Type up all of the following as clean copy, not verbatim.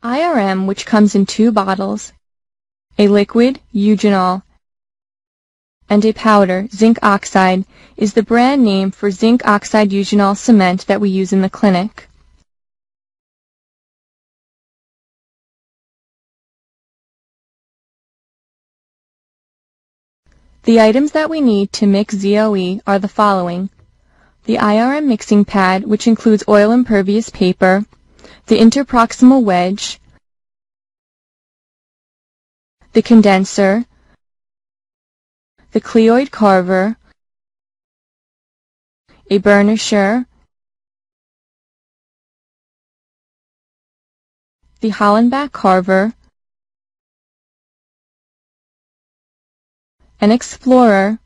IRM, which comes in 2 bottles, a liquid, eugenol, and a powder, zinc oxide, is the brand name for zinc oxide eugenol cement that we use in the clinic. The items that we need to mix ZOE are the following: the IRM mixing pad, which includes oil impervious paper, the interproximal wedge, the condenser, the cleoid carver, a burnisher, the Hollenbach carver, an explorer,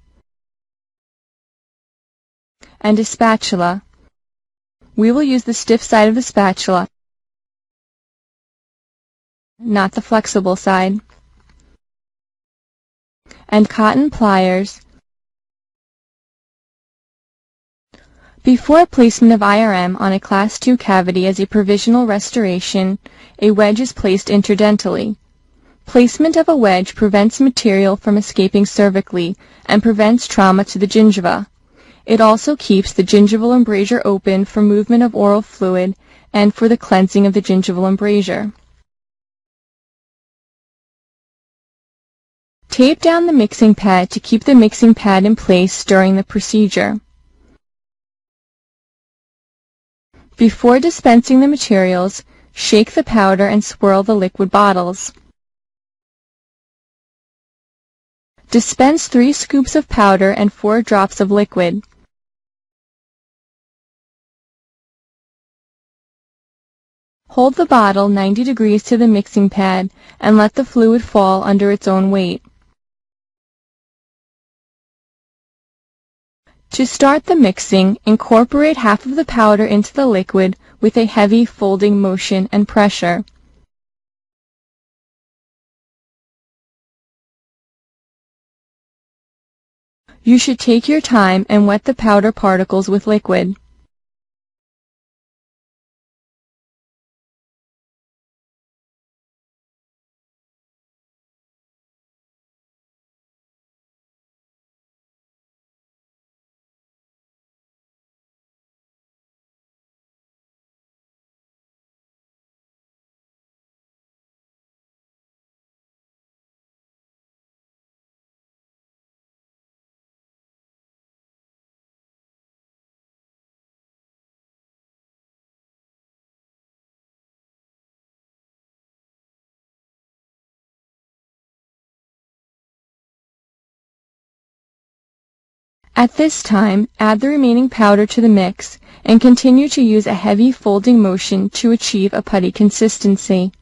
and a spatula. We will use the stiff side of the spatula, not the flexible side, and cotton pliers. Before placement of IRM on a Class II cavity as a provisional restoration, a wedge is placed interdentally. Placement of a wedge prevents material from escaping cervically and prevents trauma to the gingiva. It also keeps the gingival embrasure open for movement of oral fluid and for the cleansing of the gingival embrasure. Tape down the mixing pad to keep the mixing pad in place during the procedure. Before dispensing the materials, shake the powder and swirl the liquid bottles. Dispense 3 scoops of powder and 4 drops of liquid. Hold the bottle 90 degrees to the mixing pad and let the fluid fall under its own weight. To start the mixing, incorporate half of the powder into the liquid with a heavy folding motion and pressure. You should take your time and wet the powder particles with liquid. At this time, add the remaining powder to the mix and continue to use a heavy folding motion to achieve a putty consistency.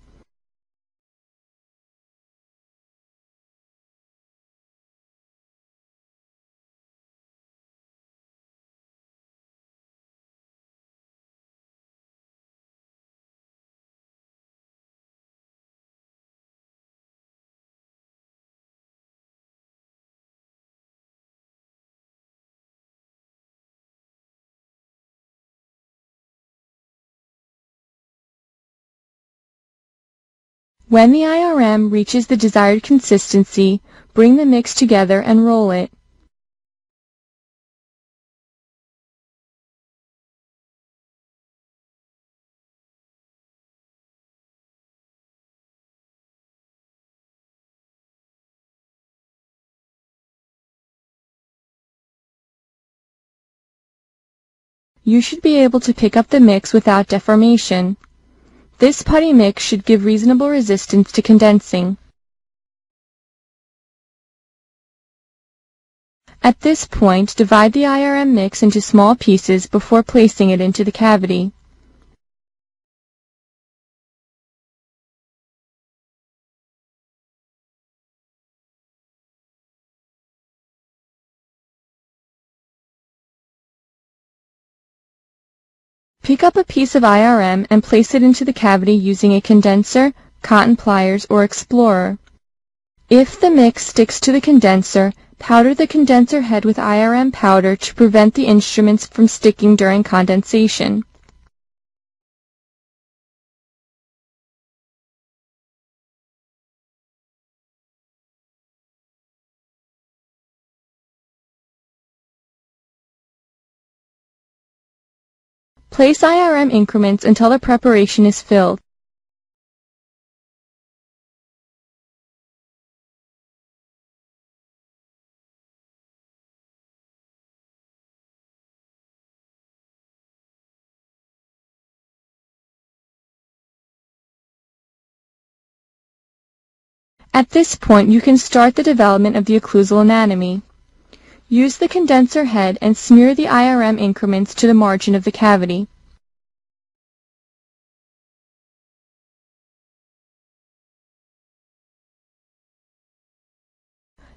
When the IRM reaches the desired consistency, bring the mix together and roll it. You should be able to pick up the mix without deformation. This putty mix should give reasonable resistance to condensing. At this point, divide the IRM mix into small pieces before placing it into the cavity. Pick up a piece of IRM and place it into the cavity using a condenser, cotton pliers, or explorer. If the mix sticks to the condenser, powder the condenser head with IRM powder to prevent the instruments from sticking during condensation. Place IRM increments until the preparation is filled. At this point, you can start the development of the occlusal anatomy. Use the condenser head and smear the IRM increments to the margin of the cavity.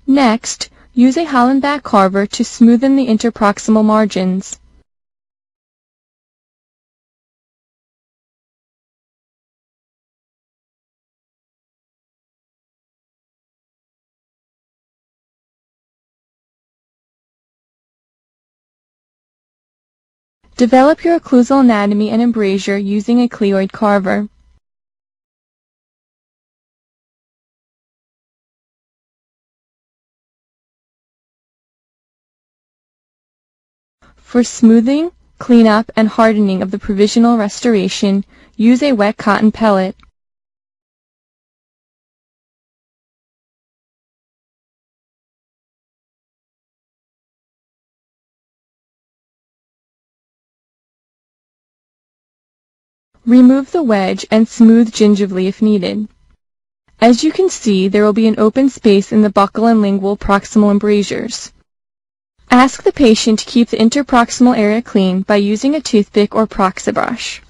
Next, use a Hollenbach carver to smoothen the interproximal margins. Develop your occlusal anatomy and embrasure using a cleoid carver. For smoothing, cleanup, and hardening of the provisional restoration, use a wet cotton pellet. Remove the wedge and smooth gingivally if needed. As you can see, there will be an open space in the buccal and lingual proximal embrasures. Ask the patient to keep the interproximal area clean by using a toothpick or proxy brush.